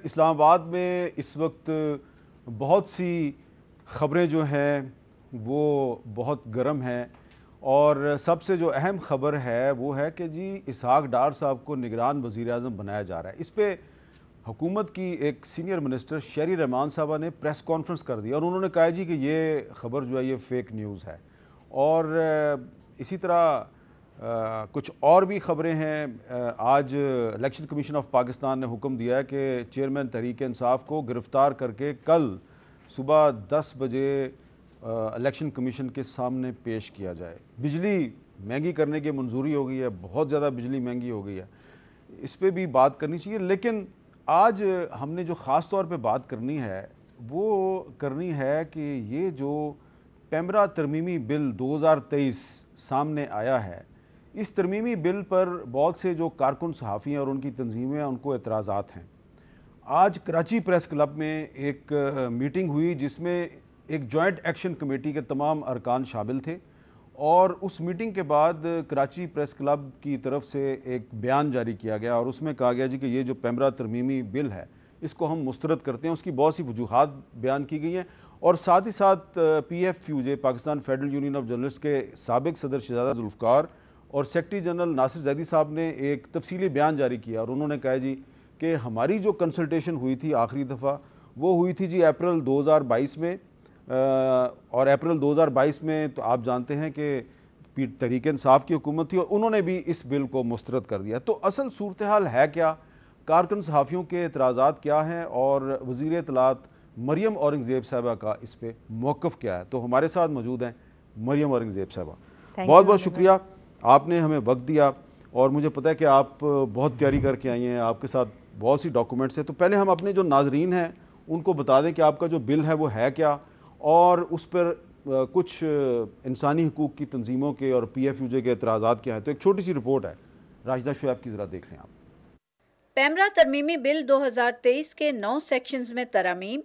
اسلام آباد میں اس وقت بہت سی خبریں جو ہیں وہ بہت گرم ہیں، اور سب سے جو اہم خبر ہے وہ ہے کہ جی اسحاق ڈار صاحب کو نگران وزیر اعظم بنایا جا رہا ہے۔ اس پہ حکومت کی ایک سینئر منسٹر شہری رحمان صاحبہ نے پریس کانفرنس کر دی اور انہوں نے کہا جی کہ یہ خبر جو ہے یہ فیک نیوز ہے، اور اسی طرح کچھ اور بھی خبریں ہیں۔ آج الیکشن کمیشن آف پاکستان نے حکم دیا ہے کہ چیئرمین تحریک انصاف کو گرفتار کر کے کل صبح 10 بجے الیکشن کمیشن کے سامنے پیش کیا جائے۔ بجلی مہنگی کرنے کی منظوری ہو گئی ہے، بہت زیادہ بجلی مہنگی ہو گئی ہے، اس پہ بھی بات کرنی چاہیے، لیکن آج ہم نے جو خاص طور پہ بات کرنی ہے وہ کرنی ہے کہ یہ جو پیمرا ترمیمی بل 2023 سامنے آیا ہے، اس ترمیمی بل پر بہت سے جو کارکن صحافی ہیں اور ان کی تنظیمیں ہیں ان کو اعتراضات ہیں۔ آج کراچی پریس کلب میں ایک میٹنگ ہوئی جس میں ایک جوائنٹ ایکشن کمیٹی کے تمام ارکان شامل تھے، اور اس میٹنگ کے بعد کراچی پریس کلب کی طرف سے ایک بیان جاری کیا گیا اور اس میں کہا گیا جی کہ یہ جو پیمرا ترمیمی بل ہے اس کو ہم مسترد کرتے ہیں۔ اس کی بہت سی وجوہات بیان کی گئی ہیں، اور ساتھ ہی ساتھ P if you J Pakistan federal union of journalist کے سابق صدر شہزادہ ذوالفقار اور سیکرٹری جنرل ناصر زیدی صاحب نے ایک تفصیلی بیان جاری کیا، اور انہوں نے کہا جی کہ ہماری جو کنسلٹیشن ہوئی تھی آخری دفعہ وہ ہوئی تھی جی اپریل 2022 میں، اور اپریل 2022 میں تو آپ جانتے ہیں کہ تحریک انصاف کی حکومت تھی اور انہوں نے بھی اس بل کو مسترد کر دیا۔ تو اصل صورتحال ہے کیا، کارکن صحافیوں کے اعتراضات کیا ہیں، اور وزیر اطلاعات مریم اورنگزیب صاحبہ کا اس پہ موقف کیا ہے؟ تو ہمارے ساتھ موجود ہیں مریم اورنگزیب صاحبہ۔ بہت بہت شکریہ، آپ نے ہمیں وقت دیا، اور مجھے پتہ ہے کہ آپ بہت تیاری کر کے آئی ہیں، آپ کے ساتھ بہت سی ڈاکومنٹس ہیں۔ تو پہلے ہم اپنے جو ناظرین ہیں ان کو بتا دیں کہ آپ کا جو بل ہے وہ ہے کیا، اور اس پر کچھ انسانی حقوق کی تنظیموں کے اور پی ایف یو جے کے اعتراضات کیا ہیں۔ تو ایک چھوٹی سی رپورٹ ہے، راشدہ شعیب کی، ذرا دیکھ لیں آپ۔ پیمرا ترمیمی بل 2023 کے 9 سیکشنز میں ترامیم،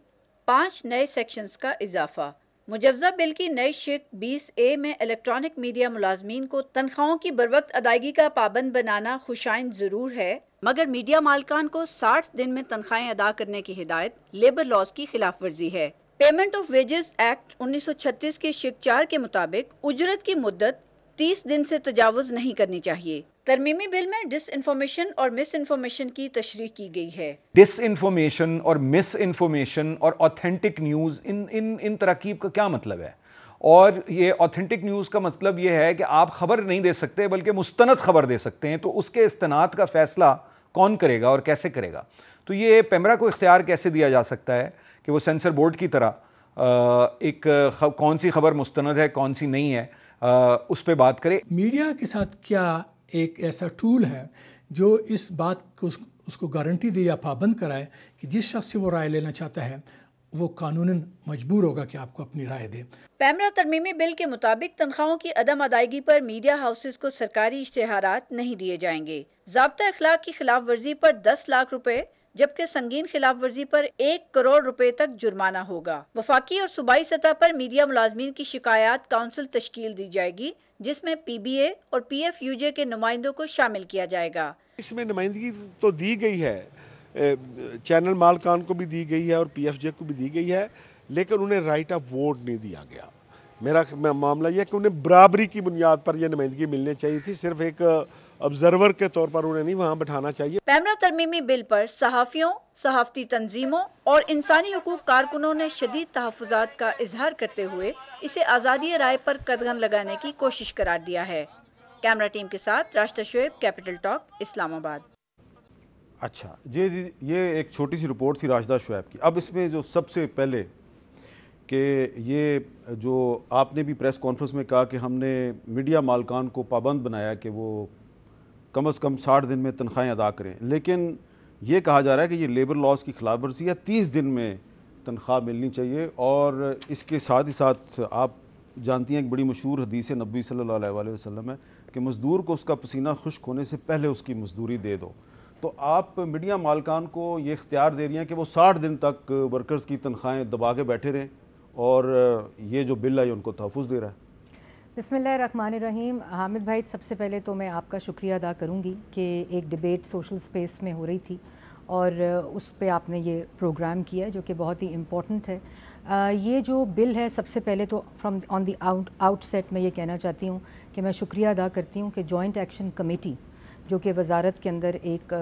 5 نئے سیکشنز کا اضافہ۔ مجوزہ بل کی نئی شق 20A میں الیکٹرانک میڈیا ملازمین کو تنخواہوں کی بروقت ادائیگی کا پابند بنانا خوشائند ضرور ہے، مگر میڈیا مالکان کو 60 دن میں تنخواہیں ادا کرنے کی ہدایت لیبر لاز کی خلاف ورزی ہے۔ پیمنٹ آف ویجز ایکٹ 1936 کے شق 4 کے مطابق اجرت کی مدت 30 دن سے تجاوز نہیں کرنی چاہیے۔ ترمیمی بل میں ڈس انفارمیشن اور مس انفارمیشن کی تشریح کی گئی ہے۔ ڈس انفارمیشن اور مس انفارمیشن اور آتھینٹک نیوز، ان تراکیب کا کیا مطلب ہے؟ اور یہ آتھینٹک نیوز کا مطلب یہ ہے کہ آپ خبر نہیں دے سکتے بلکہ مستند خبر دے سکتے ہیں، تو اس کے استناد کا فیصلہ کون کرے گا اور کیسے کرے گا؟ تو یہ پیمرا کو اختیار کیسے دیا جا سکتا ہے کہ وہ سینسر بورڈ کی طرح ایک کون سی خبر مستند ہے کون سی نہیں ہے اس پہ بات کرے؟ میڈیا کے ساتھ کیا ایک ایسا ٹول ہے جو اس بات کو اس کو گارنٹی دے یا پابند کرائے کہ جس شخص سے وہ رائے لینا چاہتا ہے وہ قانوناً مجبور ہوگا کہ آپ کو اپنی رائے دے۔ پیمرا ترمیمی بل کے مطابق تنخواہوں کی عدم ادائیگی پر میڈیا ہاؤسز کو سرکاری اشتہارات نہیں دیے جائیں گے۔ ضابطہ اخلاق کی خلاف ورزی پر 10 لاکھ روپے جبکہ سنگین خلاف ورزی پر 1 کروڑ روپے تک جرمانہ ہوگا۔ وفاقی اور صوبائی سطح پر میڈیا ملازمین کی شکایات کونسل تشکیل دی جائے گی جس میں پی بی اے اور پی ایف یو جے کے نمائندوں کو شامل کیا جائے گا۔ اس میں نمائندگی تو دی گئی ہے، چینل مالکان کو بھی دی گئی ہے اور پی ایف جے کو بھی دی گئی ہے، لیکن انہیں رائٹ آف ووٹ نہیں دیا گیا۔ میرا معاملہ یہ ہے کہ انہیں برابری کی بنیاد پر یہ نمائندگی ملنی چاہیے تھی، صرف ایک آبزرور کے طور پر انہیں نہیں وہاں بٹھانا چاہیے۔ پیمرا ترمیمی بل پر صحافیوں، صحافتی تنظیموں اور انسانی حقوق کارکنوں نے شدید تحفظات کا اظہار کرتے ہوئے اسے آزادی رائے پر قدغن لگانے کی کوشش قرار دیا ہے۔ کیمرہ ٹیم کے ساتھ راشدہ شعیب، کیپٹل ٹاک، اسلام آباد۔ اچھا یہ ایک چھوٹی سی رپورٹ تھی راشدہ شعیب کی۔ اب اس میں جو سب سے پہلے کہ یہ جو آپ نے بھی پریس کانفرنس میں کہا کہ ہم نے میڈیا مالکان کو پابند بنایا کہ وہ کم از کم 60 دن میں تنخواہیں ادا کریں، لیکن یہ کہا جا رہا ہے کہ یہ لیبر لاز کی خلاف ورزی ہے، 30 دن میں تنخواہ ملنی چاہیے۔ اور اس کے ساتھ ہی ساتھ آپ جانتی ہیں ایک بڑی مشہور حدیث نبوی صلی اللہ علیہ وسلم ہے کہ مزدور کو اس کا پسینہ خشک ہونے سے پہلے اس کی مزدوری دے دو۔ تو آپ میڈیا مالکان کو یہ اختیار دے رہی ہیں کہ وہ 60 دن تک ورکرز کی تنخواہیں دبا کے بیٹھے رہیں، اور یہ جو بل ہے ان کو تحفظ دے رہا ہے۔ بسم اللہ الرحمن الرحیم۔ حامد بھائی، سب سے پہلے تو میں آپ کا شکریہ ادا کروں گی کہ ایک ڈیبیٹ سوشل سپیس میں ہو رہی تھی اور اس پہ آپ نے یہ پروگرام کیا ہے جو کہ بہت ہی امپورٹنٹ ہے. یہ جو بل ہے سب سے پہلے تو آن دی آؤٹ سیٹ میں یہ کہنا چاہتی ہوں کہ میں شکریہ ادا کرتی ہوں کہ جوائنٹ ایکشن کمیٹی جو کہ وزارت کے اندر ایک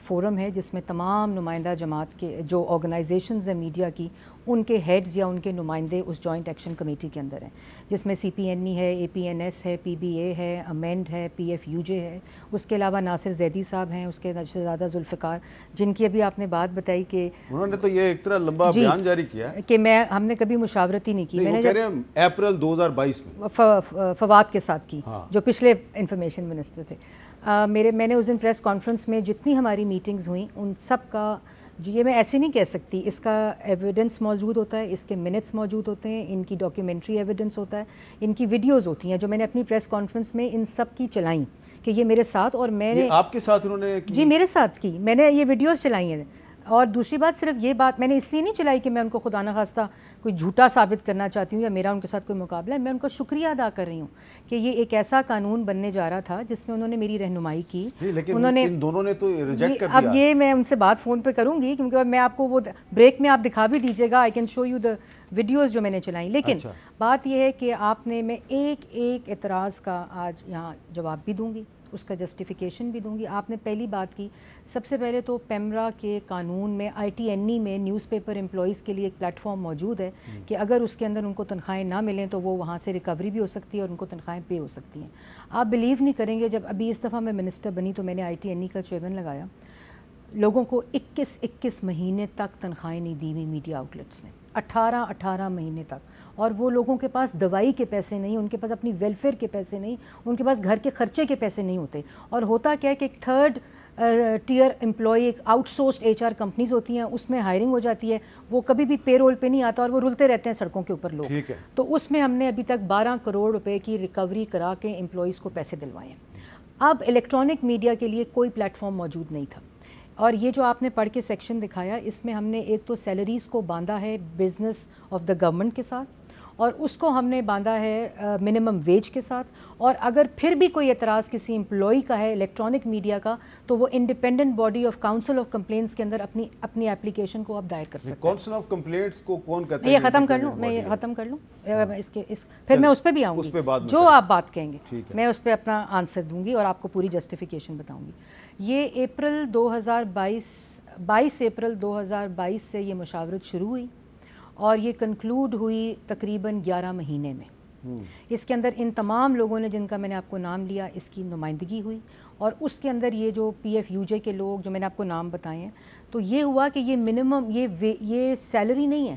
فورم ہے جس میں تمام نمائندہ جماعت کے جو آرگنائزیشنز ہیں میڈیا کی ان کے ہیڈز یا ان کے نمائندے اس جوائنٹ ایکشن کمیٹی کے اندر ہیں, جس میں سی پی این ای ہے, اے پی این ایس ہے, پی بی اے ہے, امینڈ ہے, پی ایف یو جے ہے, اس کے علاوہ ناصر زیدی صاحب ہیں, اس کے شہزادہ ذوالفقار جن کی ابھی آپ نے بات بتائی کہ انہوں نے تو یہ ایک طرح لمبا بیان جاری کیا ہے کہ ہم نے کبھی مشاورت ہی نہیں کی. میں نے کہہ رہے ہیں اپریل 2022 میں فواد کے ساتھ کی جو پچھلے انفارمیشن منسٹر تھے. میں نے اس دن پریس کانفرنس میں جتنی ہماری میٹنگز ہوئیں ان سب کا یہ میں ایسے نہیں کہہ سکتی, اس کا ایویڈنس موجود ہوتا ہے, اس کے منٹس موجود ہوتے ہیں, ان کی ڈاکیومنٹری ایویڈنس ہوتا ہے, ان کی ویڈیوز ہوتی ہیں جو میں نے اپنی پریس کانفرنس میں ان سب کی چلائیں کہ یہ میرے ساتھ, اور میں نے آپ کے ساتھ انہوں نے جی میرے ساتھ کی, میں نے یہ ویڈیوز چلائی ہیں. اور دوسری بات صرف یہ بات میں نے اس لیے نہیں چلائی کہ میں ان کو خدا نخواستہ کوئی جھوٹا ثابت کرنا چاہتی ہوں یا میرا ان کے ساتھ کوئی مقابلہ ہے, میں ان کا شکریہ ادا کر رہی ہوں کہ یہ ایک ایسا قانون بننے جا رہا تھا جس میں انہوں نے میری رہنمائی کی. انہوں نے ان دونوں نے تو ریجیکٹ کر دیا. اب یہ میں ان سے بات فون پہ کروں گی کیونکہ میں آپ کو وہ بریک میں آپ دکھا بھی دیجیے گا, I can show you the videos جو میں نے چلائیں. لیکن بات یہ ہے کہ آپ نے, میں ایک اعتراض کا آج یہاں جواب بھی دوں گی, اس کا جسٹیفیکیشن بھی دوں گی. آپ نے پہلی بات کی, سب سے پہلے تو پیمرا کے قانون میں آئی ٹی این ای میں نیوز پیپر امپلائیز کے لیے ایک پلیٹ فارم موجود ہے کہ اگر اس کے اندر ان کو تنخواہیں نہ ملیں تو وہ وہاں سے ریکوری بھی ہو سکتی ہے اور ان کو تنخواہیں پے ہو سکتی ہیں. آپ بلیو نہیں کریں گے, جب ابھی اس دفعہ میں منسٹر بنی تو میں نے آئی ٹی این ای کا چیئرمین لگایا, لوگوں کو 21 مہینے تک تنخواہیں نہیں دی ہوئی میڈیا آؤٹلیٹس نے, 18 مہینے تک. اور وہ لوگوں کے پاس دوائی کے پیسے نہیں, ان کے پاس اپنی ویلفیئر کے پیسے نہیں, ان کے پاس گھر کے خرچے کے پیسے نہیں ہوتے. اور ہوتا کیا ہے کہ ایک تھرڈ ٹیئر امپلائی, ایک outsourced H R companies ہوتی ہیں, اس میں ہائرنگ ہو جاتی ہے, وہ کبھی بھی پے رول پہ نہیں آتا اور وہ رلتے رہتے ہیں سڑکوں کے اوپر لوگ. تو اس میں ہم نے ابھی تک 12 کروڑ روپے کی ریکوری کرا کے امپلائیز کو پیسے دلوائے ہیں. اب الیکٹرانک میڈیا کے لیے کوئی پلیٹ فارم موجود نہیں تھا, اور یہ جو آپ نے پڑھ کے سیکشن دکھایا اس میں ہم نے ایک تو سیلریز کو باندھا ہے بزنس آف دا گورنمنٹ کے ساتھ, اور اس کو ہم نے باندھا ہے منیمم ویج کے ساتھ. اور اگر پھر بھی کوئی اعتراض کسی امپلائی کا ہے الیکٹرانک میڈیا کا تو وہ independent body of council of complaints کے اندر اپنی اپلیکیشن کو آپ دائر کر سکتے ہیں. کاؤنسل آف کمپلینٹس کو کون کہتے ہیں؟ یہ ختم کر لوں, میں یہ ختم کر لوں, پھر میں اس پہ بھی آؤں گی, جو آپ بات کہیں گے میں اس پہ اپنا آنسر دوں گی اور آپ کو پوری جسٹیفیکیشن بتاؤں گی. یہ 22 اپریل 2022 سے یہ مشاورت شروع ہوئی اور یہ کنکلوڈ ہوئی تقریباً 11 مہینے میں. اس کے اندر ان تمام لوگوں نے جن کا میں نے آپ کو نام لیا اس کی نمائندگی ہوئی, اور اس کے اندر یہ جو پی ایف یو جے کے لوگ جو میں نے آپ کو نام بتائے ہیں, تو یہ ہوا کہ یہ منیمم یہ سیلری نہیں ہے,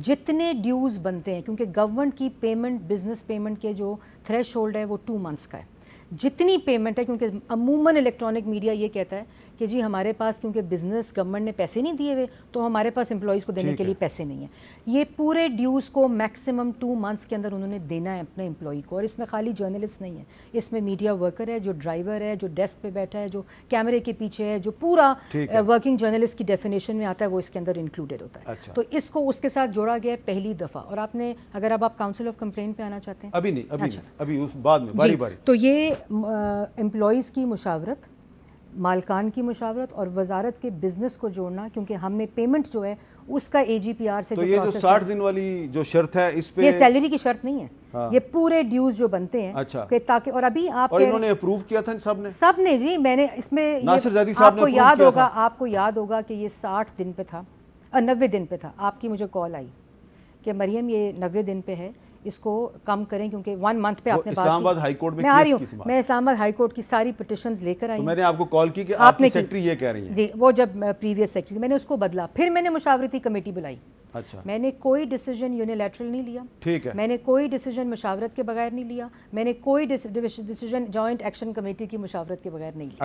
جتنے ڈیوز بنتے ہیں, کیونکہ گورنمنٹ کی پیمنٹ بزنس پیمنٹ کے جو تھریش ہولڈ ہے وہ 2 months کا ہے, جتنی پیمنٹ ہے, کیونکہ عموماً الیکٹرانک میڈیا یہ کہتا ہے کہ جی ہمارے پاس کیونکہ بزنس گورنمنٹ نے پیسے نہیں دیے ہوئے تو ہمارے پاس امپلائیز کو دینے کے لیے پیسے نہیں ہیں. یہ پورے ڈیوز کو میکسیمم 2 months کے اندر انہوں نے دینا ہے اپنے امپلائی کو, اور اس میں خالی جرنلسٹ نہیں ہے, اس میں میڈیا ورکر ہے, جو ڈرائیور ہے, جو ڈیسک پہ بیٹھا ہے, جو کیمرے کے پیچھے ہے, جو پورا ورکنگ جرنلسٹ کی ڈیفینیشن میں آتا ہے وہ اس کے اندر انکلوڈیڈ ہوتا ہے. تو اس کو اس کے ساتھ جوڑا گیا پہلی دفعہ. اور آپ نے اگر اب آپ کاؤنسل آف کمپلین پہ آنا چاہتے ہیں, ابھی نہیں, ابھی بعد میں باری باری, تو یہ امپلائیز کی مشاورت, مالکان کی مشاورت اور وزارت کے بزنس کو جوڑنا, کیونکہ ہم نے پیمنٹ جو ہے اس کا اے جی پی آر سے تو یہ جو 60 دن والی جو شرط ہے اس پہ, یہ سیلری کی شرط نہیں ہے, یہ پورے ڈیوز جو بنتے ہیں کہ تاکہ, اور ابھی آپ اور انہوں نے اپروو کیا تھا سب نے جی, میں نے اس میں ناصر زیدی صاحب نے آپ کو یاد ہوگا کہ یہ 60 دن پہ تھا, 90 دن پہ تھا. آپ کی مجھے کال آئی کہ مریم یہ 90 دن پہ ہے, اس کو کم کریں کیونکہ 1 month پہ آپ نے اسلام آباد ہائی کورٹ میں میں اسلام آباد ہائی کورٹ کی ساری پٹیشنز لے کر آئی. میں نے آپ کو کال کی کہ آپ کی سیکرٹری یہ کہہ رہی ہیں. جی, وہ جب پریویس سیکرٹری, میں نے اس کو بدلا, پھر میں نے مشاورتی کمیٹی بلائی. اچھا, میں نے کوئی ڈیسیجن یونیلیٹرل نہیں لیا, ٹھیک ہے, میں نے کوئی ڈیسیجن مشاورت کے بغیر نہیں لیا, میں نے کوئی ڈیسیجن جوائنٹ ایکشن کمیٹی کی مشاورت کے بغیر نہیں لیا.